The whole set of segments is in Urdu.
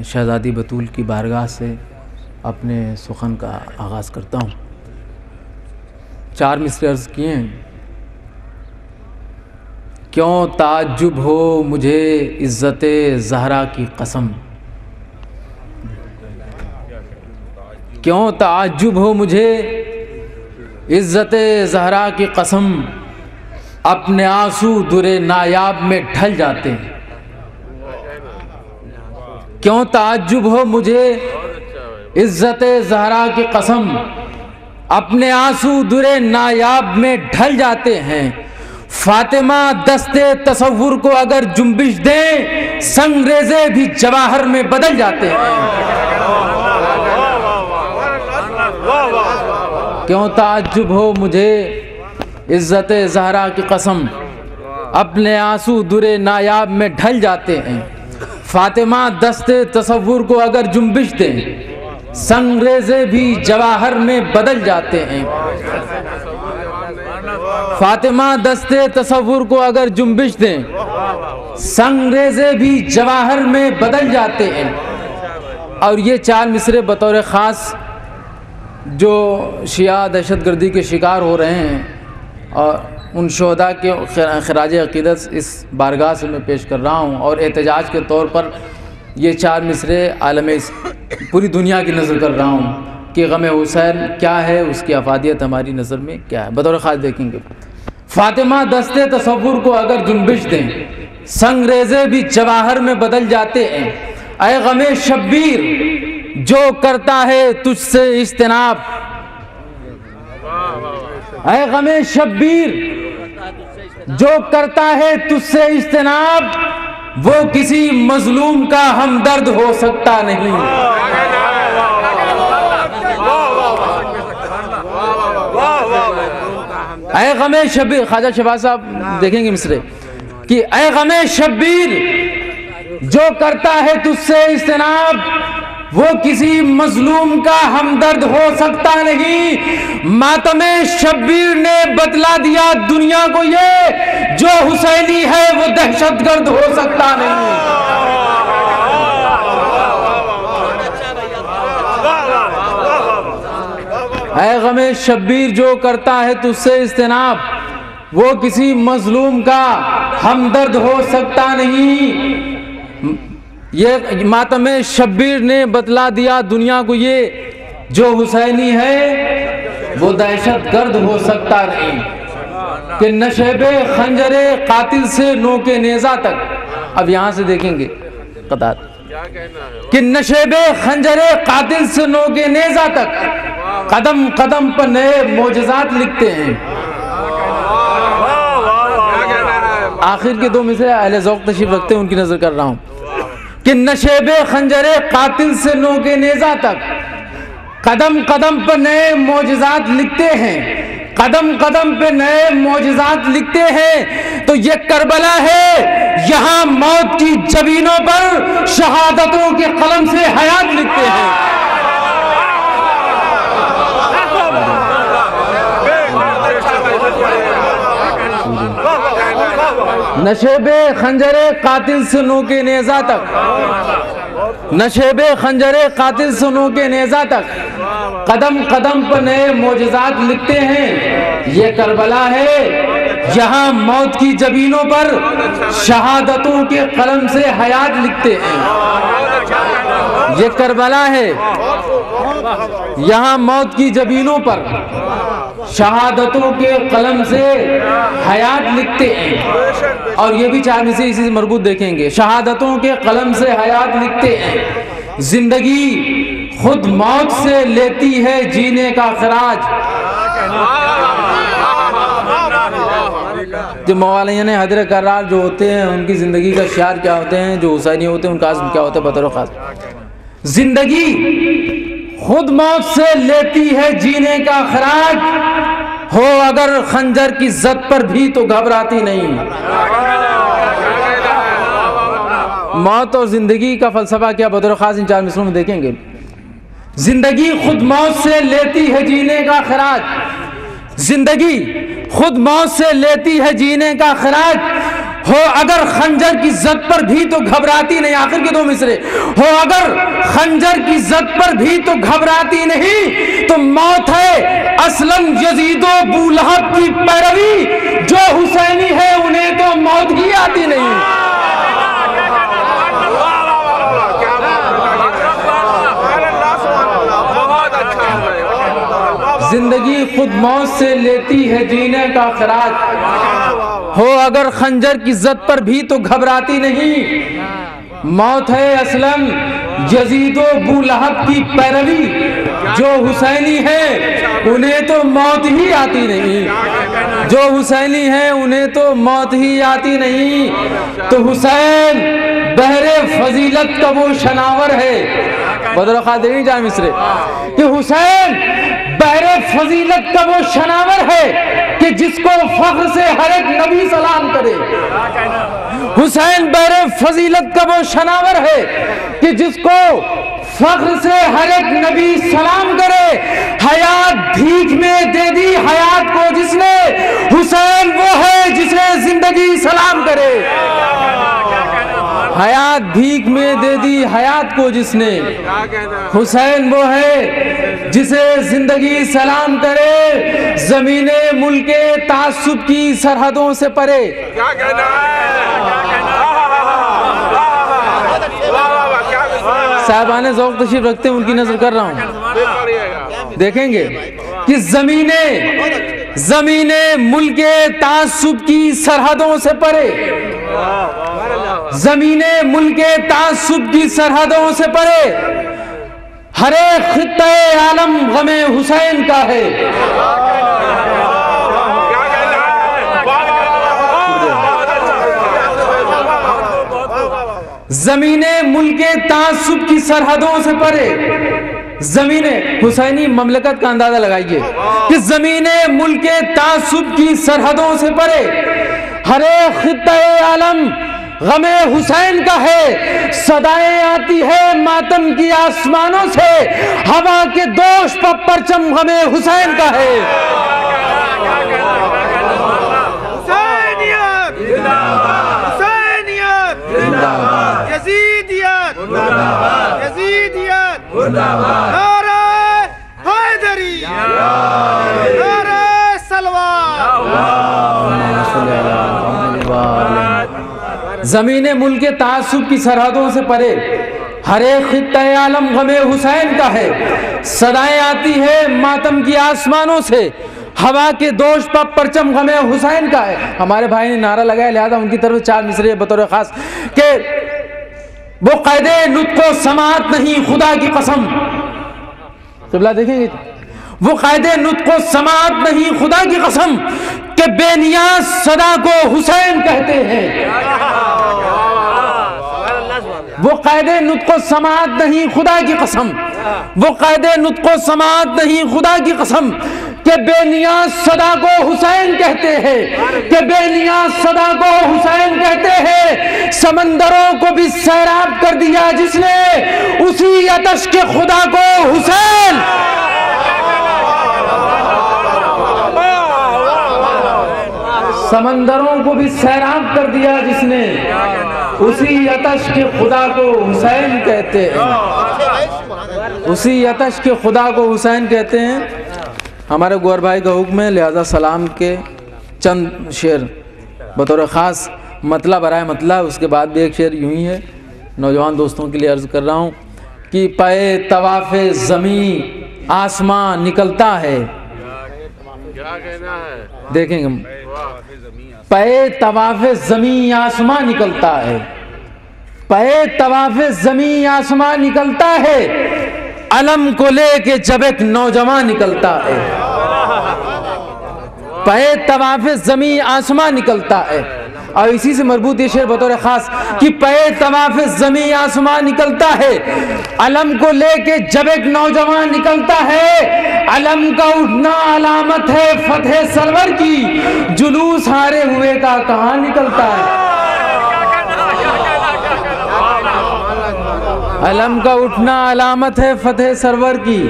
شہزادی بطول کی بارگاہ سے اپنے سخن کا آغاز کرتا ہوں۔ 4 مصرے عرض کیے ہیں۔ کیوں تعجب ہو مجھے عزت زہرا کی قسم، کیوں تعجب ہو مجھے عزت زہرا کی قسم، اپنے آنسو در نایاب میں ڈھل جاتے ہیں۔ کیوں تعجب ہو مجھے عزت زہرا کی قسم، اپنے آنسو در نایاب میں ڈھل جاتے ہیں۔ فاطمہ دست تصور کو اگر جنبش دیں، سنگریزے بھی جواہر میں بدل جاتے ہیں۔ کیوں تعجب ہو مجھے عزت زہرا کی قسم، اپنے آنسو در نایاب میں ڈھل جاتے ہیں۔ فاطمہ دست تصور کو اگر جنبش دیں، سنگریزے بھی جواہر میں بدل جاتے ہیں۔ فاطمہ دست تصور کو اگر جنبش دیں، سنگریزے بھی جواہر میں بدل جاتے ہیں۔ اور یہ 4 مصرے بطور خاص جو شیعہ دہشت گردی کے شکار ہو رہے ہیں اور ان شہداء کے خراج عقیدت اس بارگاہ سے میں پیش کر رہا ہوں، اور احتجاج کے طور پر یہ 4 مصرے عالم پوری دنیا کی نظر کر رہا ہوں کہ غم حسین کیا ہے، اس کی افادیت ہماری نظر میں کیا ہے۔ بطور خاص دیکھیں گے۔ فاطمہ دست تصور کو اگر جنبش دیں، سنگریزے بھی جواہر میں بدل جاتے ہیں۔ اے غم شبیر جو کرتا ہے تجھ سے اجتناب، اے غم شبیر جو کرتا ہے تجھ سے اجتناب، وہ کسی مظلوم کا ہمدرد ہو سکتا نہیں۔ اے غم شبیر، خواجہ شہباز صاحب دیکھیں گے مصرے کہ اے غم شبیر جو کرتا ہے تجھ سے اجتناب، وہ کسی مظلوم کا ہمدرد ہو سکتا نہیں۔ ماتم شبیر نے بتلا دیا دنیا کو یہ، جو حسینی ہے وہ دہشت گرد ہو سکتا نہیں۔ اے غم شبیر جو کرتا ہے تجھ سے اجتناب، وہ کسی مظلوم کا ہمدرد ہو سکتا نہیں۔ یہ ماتم شبیر نے بتلا دیا دنیا کو یہ، جو حسینی ہے وہ دہشت گرد ہو سکتا نہیں۔ کہ نشیب خنجر قاتل سے نوک نیزہ تک، اب یہاں سے دیکھیں گے قطعات، کہ نشیب خنجر قاتل سے نوک نیزہ تک، قدم قدم پر نئے معجزات لکھتے ہیں۔ آخر کے 2 مصرے اہل ذوق تشریف رکھتے ہیں، ان کی نظر کر رہا ہوں کہ نشیب خنجر قاتل سے نوک نیزہ تک، قدم قدم پر نئے معجزات لکھتے ہیں، قدم قدم پہ نئے معجزات لکھتے ہیں۔ تو یہ کربلا ہے، یہاں موت کی جبینوں پر شہادتوں کے قلم سے حیات لکھتے ہیں۔ نشیب خنجر قاتل سے نوک نیزہ تک، نشیب خنجر قاتل سے نوک نیزہ تک، قدم قدم پر نئے معجزات لکھتے ہیں۔ یہ کربلا ہے، یہاں موت کی جبینوں پر شہادتوں کے قلم سے حیات لکھتے ہیں۔ یہ کربلا ہے، یہاں موت کی جبینوں پر شہادتوں کے قلم سے حیات لکھتے ہیں۔ اور یہ بھی 4 مصرے اسی سے مربوط دیکھیں گے۔ شہادتوں کے قلم سے حیات لکھتے ہیں۔ زندگی خود موت سے لیتی ہے جینے کا خراج۔ جو موالین حیدر کرار جو ہوتے ہیں، ان کی زندگی کا شعار کیا ہوتے ہیں، جو حسینی ہوتے ہیں ان کا عزم کیا ہوتا ہے بطور خاص، زندگی خود موت سے لیتی ہے جینے کا خراج، ہو اگر خنجر کی زد پر بھی تو گھبراتی نہیں۔ موت اور زندگی کا فلسفہ کیا بطور خاص ان 4 مصروں میں دیکھیں گے۔ زندگی خود موت سے لیتی ہے جینے کا خراج، زندگی خود موت سے لیتی ہے جینے کا خراج، ہو اگر خنجر کی زد پر بھی تو گھبراتی نہیں، آخر کے 2 مصرے، ہو اگر خنجر کی زد پر بھی تو گھبراتی نہیں، تو موت ہے اسلم یزید و بولہب کی پیروی، جو حسینی ہے انہیں تو موت ہی آتی نہیں۔ زندگی خود موت سے لیتی ہے جینے کا خراج، ہو اگر خنجر کی زد پر بھی تو گھبراتی نہیں، موت ہے اسلم یزید و بولہب کی پیروی، جو حسینی ہے انہیں تو موت ہی آتی نہیں، جو حسینی ہے انہیں تو موت ہی آتی نہیں۔ تو حسین بحر فضیلت کا وہ شناور ہے، بدر خادری جان مصرے، کہ حسین بحر فضیلت کا وہ شناور ہے کہ جس کو فخر سے ہر ایک نبی سلام کرے۔ حسین بحر فضیلت کا وہ شناور ہے کہ جس کو فخر سے ہر ایک نبی سلام کرے۔ حیات بھیک میں دے دی حیات کو جس نے، حسین وہ ہے جسے زندگی سلام کرے۔ حیات بھیک میں دے دی حیات کو جس نے، حسین وہ ہے جسے زندگی سلام کرے۔ زمین ملک تعصب کی سرحدوں سے پرے، صاحبان ذوق تشریف رکھتے ہیں، ان کی نظر کر رہا ہوں، دیکھیں گے کہ زمین ملک تعصب کی سرحدوں سے پرے، زمین ملک تعصب کی سرحدوں سے پرے، ہر ایک خطہ عالم غم حسین کا ہے۔ زمین ملک تعصب کی سرحدوں سے پرے، زمین حسینی مملکت کا اندازہ لگائیے کہ زمین ملک تعصب کی سرحدوں سے پرے، ہر ایک خطہ عالم غم حسین کا ہے۔ صدائیں آتی ہے ماتم کی آسمانوں سے، ہوا کے دوش پر پرچم غم حسین کا ہے۔ یزیدیت یزیدیت نعرہ حیدری، نعرہ سلوات۔ زمین ملک تعصب کی سرحدوں سے پرے، ہر ایک خطہ عالم غم حسین کا ہے۔ صدائیں آتی ہے ماتم کی آسمانوں سے، ہوا کے دوش پر پرچم غم حسین کا ہے۔ ہمارے بھائی نے نعرہ لگایا، لہذا ان کی طرف 4 مصرے بطور خاص کہ وہ قید نطق و سماعت نہیں خدا کی قسم، قبلہ دیکھیں گے، وہ قید نطق و سماعت نہیں خدا کی قسم، کہ بے نیاز صدا کو حسین کہتے ہیں۔ وہ قید نطق و سماعت نہیں خدا کی قسم، وہ قید نطق و سماعت نہیں خدا کی قسم، کہ بے نیاز صدا کو حسین کہتے ہیں، کہ بے نیاز صدا کو حسین کہتے ہیں۔ سمندروں کو بھی سیراب کر دیا جس نے، اسی آتش کے خدا کو حسین۔ سمندروں کو بھی سیراب کر دیا جس نے، اسی آتش کے خدا کو حسین کہتے ہیں، اسی آتش کے خدا کو حسین کہتے ہیں۔ ہمارے گوھر بھائی کا حکم ہے، لہذا سلام کے چند شعر بطور خاص مطلب برائے مطلب، اس کے بعد بھی ایک شعر یوں ہی ہے، نوجوان دوستوں کے لیے عرض کر رہا ہوں کہ پائے طواف زمین آسمان نکلتا ہے، دیکھیں گے، پائے طواف زمین آسمان نکلتا ہے، پائے طواف زمین آسمان نکلتا ہے، علم کو لے کے جب ایک نوجوان نکلتا ہے، پائے طواف زمین آسمان نکلتا ہے۔ اور اسی سے مربوط یہ شعر بطور خاص کہ پائے طواف زمین آسمان نکلتا ہے، علم کو لے کے جب ایک نوجوان نکلتا ہے، علم کا اٹھنا علامت ہے فتح سرور کی، جلوس ہارے ہوئے کا کہاں نکلتا ہے۔ علم کا اٹھنا علامت ہے فتح سرور کی،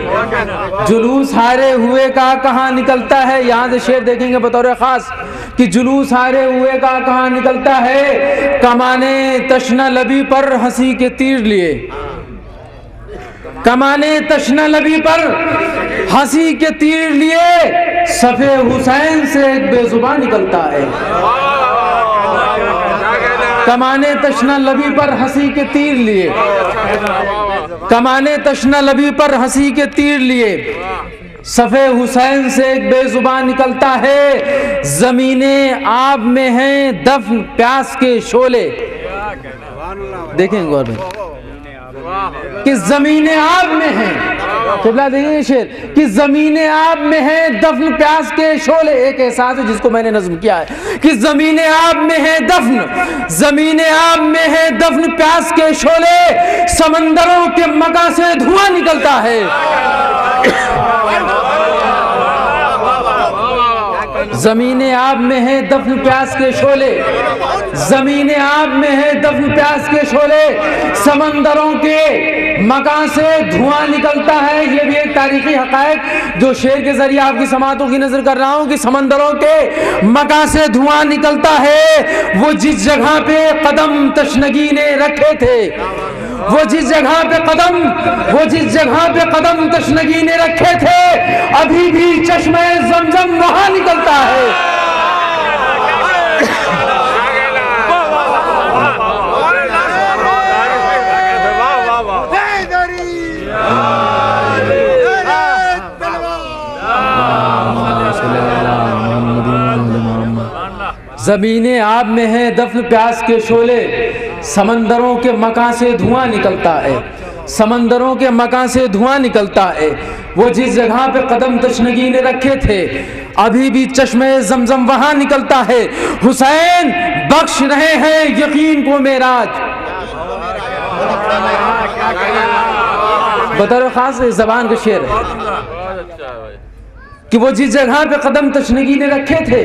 جلوس ہارے ہوئے کا کہاں نکلتا ہے۔ یہاں سے شعر دیکھیں گے بطور خاص کہ جلوس ہارے ہوئے کا کہاں نکلتا ہے، کمانے تشنہ لبی پر ہنسی کے تیر لیے، کمانے تشنہ لبی پر ہنسی کے تیر لیے، صفِ حسین سے ایک بے زبان نکلتا ہے، کمانے تشنہ لبی پر ہنسی کے تیر لیے، کمانے تشنہ لبی پر ہنسی کے تیر لیے، صفِ حسین سے ایک بے زبان نکلتا ہے، زمین آب میں ہیں دفن پیاس کے شعلے۔ دیکھیں غور میں کہ زمین آب میں ہیں، قبلہ دیکھیں یہ شعر کہ زمین آب میں ہیں دفن پیاس کے شعلے، ایک احساس ہے جس کو میں نے نظم کیا ہے کہ زمین آب میں ہے دفن، زمین آب میں ہے دفن پیاس کے شعلے، سمندروں کے مکاں سے دھواں نکلتا ہے، زمین آب میں ہے دفن پیاس کے شعلے، زمین آب میں ہے دفن پیاس کے شعلے، سمندروں کے مکاں سے دھواں نکلتا ہے۔ یہ بھی ایک تاریخی حقائق جو شعر کے ذریعے آپ کی سماعتوں کی نظر کر رہا ہوں کہ سمندروں کے مکاں سے دھواں نکلتا ہے، وہ جس جگہ پہ قدم تشنگی نے رکھے تھے، وہ جس جگہ پہ قدم تشنگی نے رکھے تھے، ابھی بھی چشمہ زمزم وہاں نکلتا ہے۔ زمین آب میں ہے دفن پیاس کے شعلے، سمندروں کے مکاں سے دھواں نکلتا ہے، سمندروں کے مکاں سے دھواں نکلتا ہے، وہ جس جگہ پہ قدم تشنگی نے رکھے تھے، ابھی بھی چشمہ زمزم وہاں نکلتا ہے، حسین بخش رہے ہیں یقین کو معراج۔ بطور خاص زبان کا شعر ہے کہ وہ جس جگہ پہ قدم تشنگی نے رکھے تھے،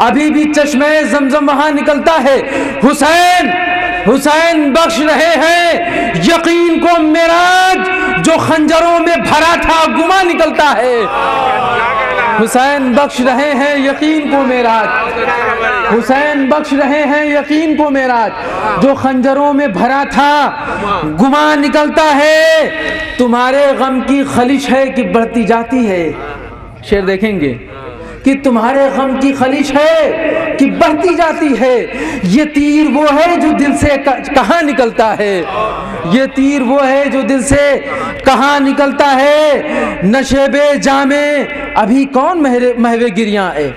ابھی بھی چشمہ زمزم وہاں نکلتا ہے، حسین بخش رہے ہیں یقین کو معراج، جو خنجروں میں بھرا تھا گما نکلتا ہے، حسین بخش رہے ہیں یقین کو معراج، حسین بخش رہے ہیں یقین کو معراج، جو خنجروں میں بھرا تھا گما نکلتا ہے، تمہارے غم کی خلش ہے کہ بڑھتی جاتی ہے، شعر دیکھیں گے کہ تمہارے غم کی خلش ہے کہ بڑھتی جاتی ہے، یہ تیر وہ ہے جو دل سے کہاں نکلتا ہے، یہ تیر وہ ہے جو دل سے کہاں نکلتا ہے، نشیب جام ابھی کون محو گریاں ہے،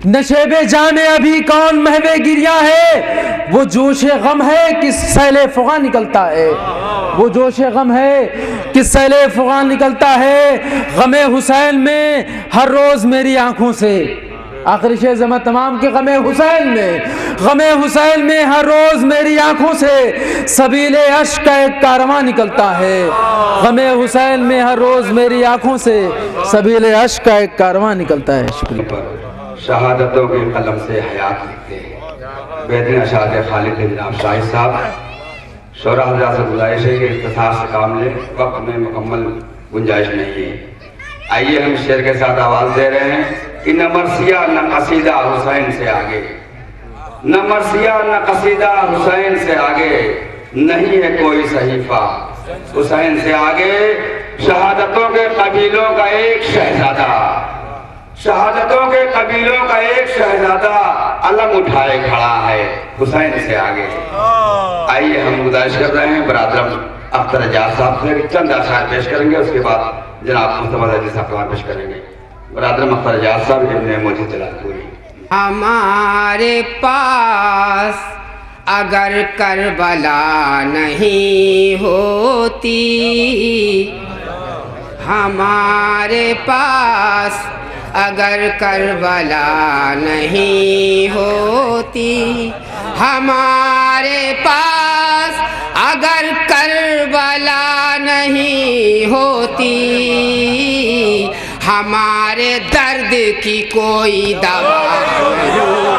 نشیب جام ابھی کون محو گریاں ہے، وہ جوش غم ہے کہ سیل فغاں نکلتا ہے، وہ جوش غم ہے کہ سیل فغاں نکلتا ہے، غم حسین میں ہر روز میری آنکھوں سے، آخری شعر زمہ تمام کے غم حسین میں ہر روز میری آنکھوں سے سبیل عشق کا ایک کارواں نکلتا ہے، غم حسین میں ہر روز میری آنکھوں سے سبیل عشق کا ایک کارواں نکلتا ہے۔ شکریہ۔ شہادتوں کے قلم سے حیات لکھتے ہیں بہترین اشعار خالد جناب شاہد صاحب، شعراء حضرات سے گزارش ہے کہ اختصار سے کام لیں، وقت میں مکمل گنجائش نہیں ہے۔ آئیے ہم شعر کے ساتھ آواز دے رہے ہیں کہ نہ مرثیہ نہ قصیدہ حسین سے آگے، نہ مرثیہ نہ قصیدہ حسین سے آگے، نہیں ہے کوئی صحیفہ حسین سے آگے، شہادتوں کے قبیلوں کا ایک شہزادہ، شہادتوں کے قبیلوں کا ایک شہزادہ علم اٹھائے کھڑا ہے حسین سے آگے۔ آئیے ہم گزارش کر رہے ہیں برادر اختر اجاز صاحب سے چند اشعار پیش کریں گے، اس کے بعد جناب مصطفیٰ عزیز صاحب کلام پیش کریں گے۔ برادر اختر اجاز صاحب ابن موجی جلال پوری۔ ہمارے پاس اگر کربلا نہیں ہوتی، ہمارے پاس اگر کربلا نہیں ہوتی، ہمارے پاس اگر کربلا نہیں ہوتی، ہمارے درد کی کوئی دوا نہیں،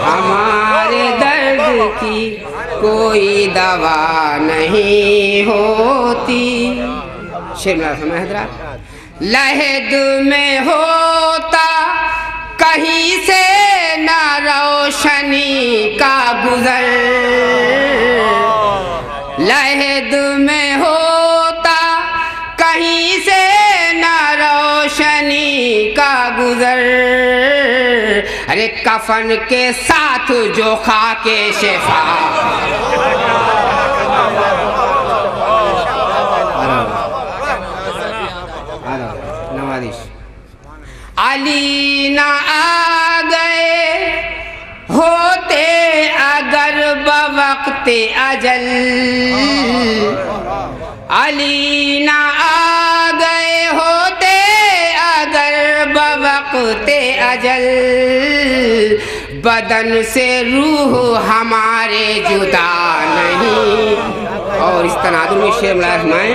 ہمارے درد کی کوئی دوا نہیں ہوتی۔ شعر میں سمجھ حضرات، لحد میں ہوتا کہیں سے نہ روشنی کا گزر، لحد میں ہوتا کہیں سے نہ روشنی کا گزر، ارے کفن کے ساتھ جو خاک شفا، علی نہ آ گئے ہوتے اگر بوقت اجل، علی نہ آ گئے ہوتے اگر بوقت اجل، بدن سے روح ہمارے جدا نہیں۔ اور اس تناظر میں شعر ملائے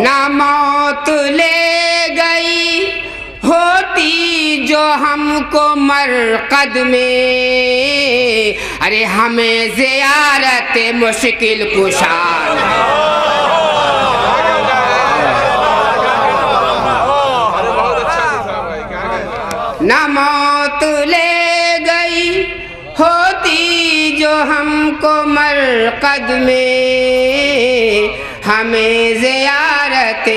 نہ موت لے گئی ہوتی جو ہم کو مرقد میں، ارے ہمیں زیارت مشکل کشا، نہ موت لے گئی ہوتی جو ہم کو مرقد میں، ہمیں زیارت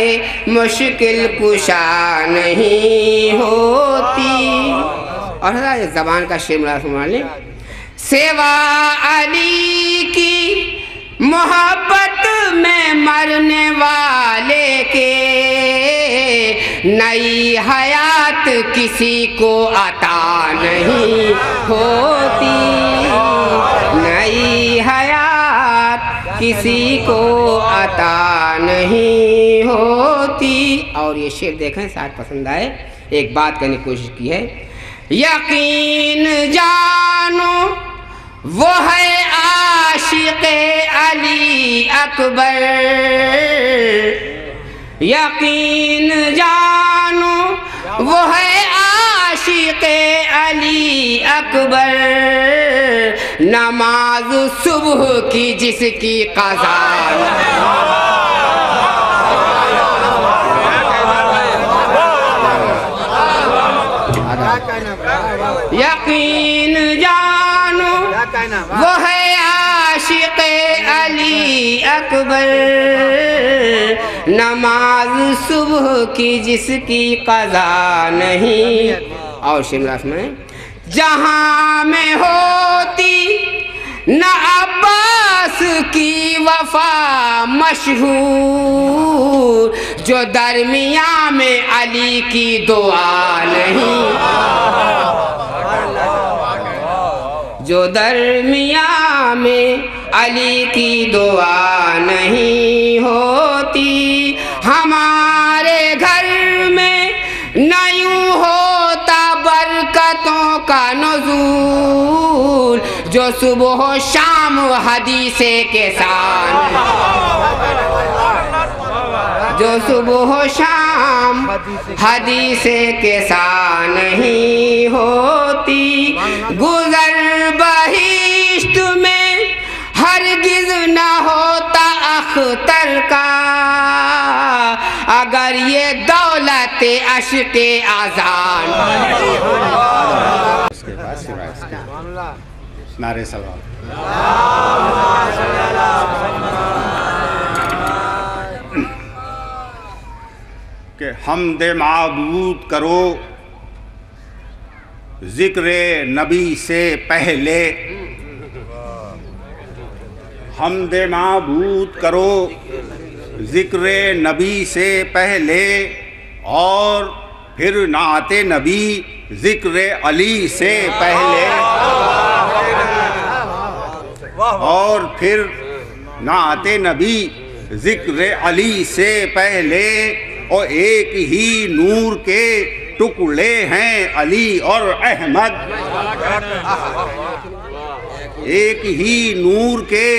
مشکل کشا نہیں ہوتی۔ اور حضرت زبان کا شعر ملائے لیں، سوا علی کی محبت میں مرنے والے کے، نئی حیات کسی کو عطا نہیں ہوتی، نئی حیات کسی کو عطا نہیں ہوتی۔ اور یہ شعر دیکھیں ساتھ پسند آئے، ایک بات کہنے کی کوشش کی ہے، یقین جانو وہ ہے عاشق علی اکبر، یقین جانو وہ ہے عاشق علی اکبر، نماز صبح کی جس کی قضا، یقین جانو وہ ہے عاشق علی اکبر، نماز صبح کی جس کی قضا نہیں۔ اور شملاس میں جہاں میں ہوتی نہ عباس کی وفا مشہور، جو درمیان میں علی کی دعا نہیں، جو درمیان میں علی کی دعا نہیں ہوتی، ہمارے گھر میں نہ یوں ہوتا برکتوں کا نزول، جو صبح و شام حدیث کے ساتھ، جو صبح و شام حدیث کے ساتھ نہیں ہوتی، گزر بہشت میں ہرگز نہ ہوتا اختر کا، اگر یہ دولت عشق اذان۔ نعرے سلام۔ کہ حمد معبود کرو ذکر نبی سے پہلے، حمد معبود کرو ذکر نبی سے پہلے، اور پھر نعت نبی ذکر علی سے پہلے، اور پھر نعت نبی ذکر علی سے پہلے، اور ایک ہی نور کے ٹکڑے ہیں علی اور احمد، ایک ہی نور کے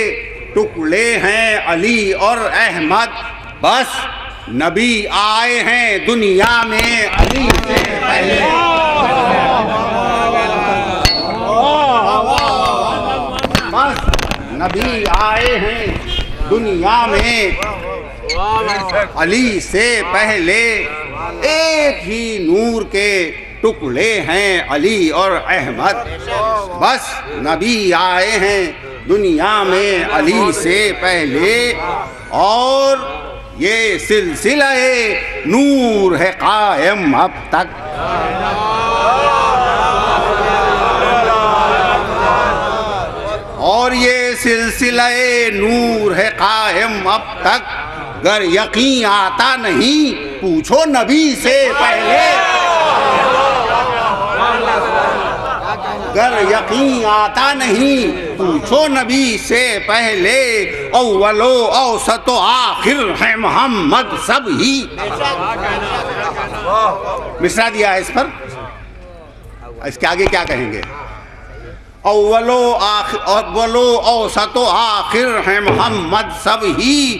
ٹکڑے ہیں علی اور احمد، بس نبی آئے ہیں دنیا میں علی سے پہلے۔ بس نبی آئے ہیں دنیا میں علی سے پہلے، ایک ہی نور کے ٹکڑے ہیں علی اور احمد، بس نبی آئے ہیں دنیا میں علی سے پہلے، اور یہ سلسلہ نور ہے قائم اب تک۔ اور یہ سلسلہ نور ہے قائم اب تک، گر یقین آتا نہیں پوچھو نبی سے پہلے، گر یقین آتا نہیں پوچھو نبی سے پہلے، اول و اوسط و آخر ہے محمد سب ہی۔ مصرع دیا ہے اس پر، اس کے آگے کیا کہیں گے؟ اول و اوسط و آخر ہے محمد سب ہی،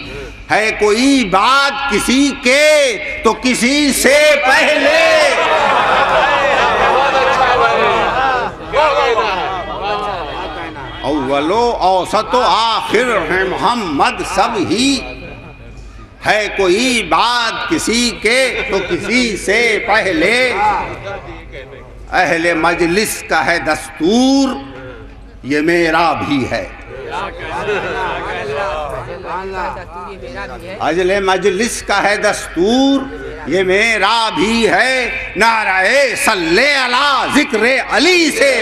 ہے کوئی بات کسی کے تو کسی سے پہلے، اول و اوسط و آخر ہے محمد سب ہی، ہے کوئی بات کسی کے تو کسی سے پہلے، اہل مجلس کا ہے دستور یہ میرا بھی ہے، اہل مجلس کا ہے دستور یہ میرا بھی ہے، نعرہ صلی علی ذکر علی سے